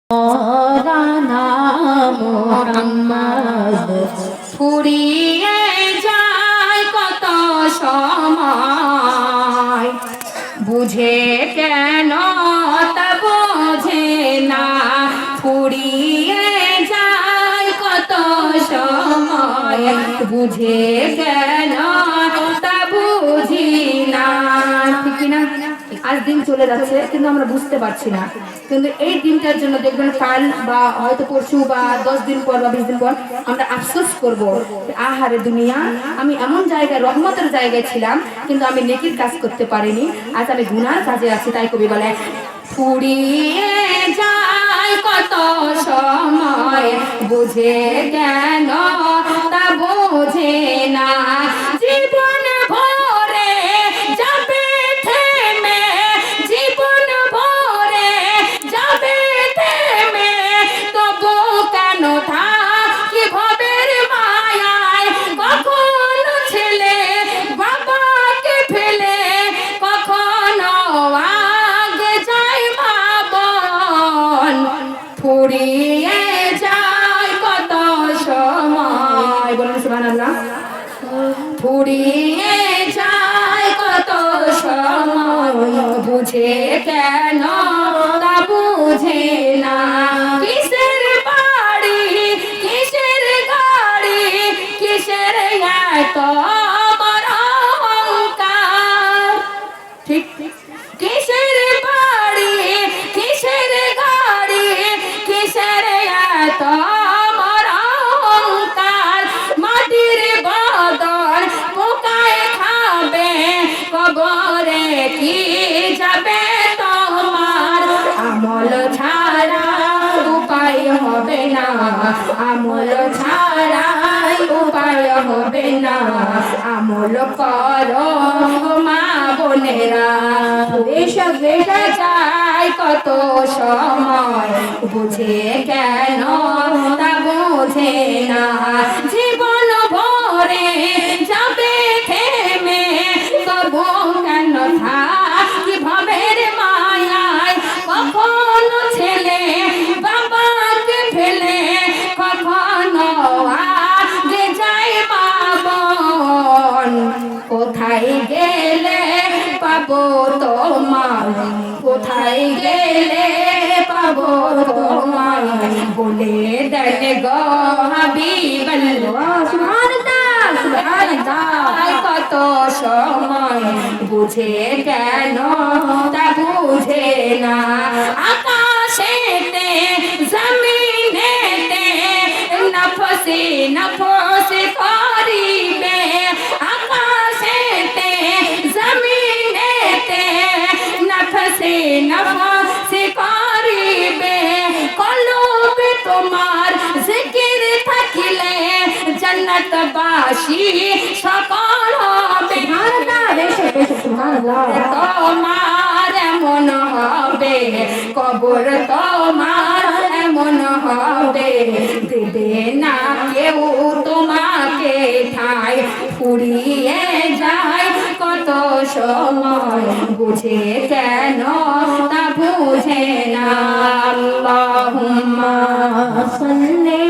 মৌলানা মুহাম্মদ ফুরিয়ে যায় কত সময়, বুঝে কেন তা বোঝে না, ফুরিয়ে যায় কত সময়, বুঝে কেন তা বুঝি না। ঠিক না? আজ দিন চলে যাচ্ছে কিন্তু আমরা বুঝতে পারছি না, কিন্তু এই দিনটার জন্য দেখবেন কাল বা হয়তো পরশু বা 10 দিন পর বা 20 দিন পর আমরা আফসোস করব, আহারে দুনিয়া, আমি এমন জায়গায় রহমতের জায়গায় ছিলাম কিন্তু আমি নেকির কাজ করতে পারিনি, আজ আমি গুনার কাজে আছি। তাই কবি বলে ফুরিয়ে যায় কত সময়, বুঝে কেন তা বোঝে না, জীবন ভরে যাবে থেমে, জীবন ভরে যাবে থেমে, তবু কেন থাকি ভবের মায়ায়, কখনো ছেলে বাবাকে ফেলে, কখনো আগে যায় মা বোন, ফুরিয়ে যায় কত সময়। বলুন সুবহানাল্লাহ। ফুরিয়ে যায় কত সময়, বুঝে কেন তা বুঝে না, কিসের বাড়ি কিসের গাড়ি, কিসের এত বড় অহংকার, ঠিক কিসের বাড়ি কিসের গাড়ি, কিসের এত বড় অহংকার, মাটির বদল পোকায় খাবে, কবরে কি যাবে তোমার, আমল ছাড়া উপায় হবে না, আমল ছাড়া উপায় হবে না, আমল করো মা বোনেরা, এসব বেশে যায় কত সময়, বুঝে কেন তা বোঝে না, জীবন ভরে যাবে থেমে, তবু কেন থাকি ভবের মায়ায়, কখনো ছেলে বাবাকে ফেলে, কখনো আগে যায় মা বোন, কোথায় গেলে পাবো তোমার, কোথায় গেলে পাবো তোমার, বলে দেন গো হাবিবাল্লাহ। সুবহানাল্লাহ সুবহানাল্লাহ। কত সময়, বুঝে কেন তা বুঝে না, আকাশেতে জমিনেতে নফসে নফসে করিবে, আকাশেতে জমিনেতে নফসে নফসে করিবে, কলবে তোমার জিকির থাকিলে জান্নাতবাসী সকল হবে, তোমার এমন হবে, কবর তোমার এমন হবে, দেবে না কেউ তোমাকে ঠাই, ফুরিয়ে যায় কত সময়, বুঝে কেন তা বুঝে না। আল্লাহুম্মা সাল্লি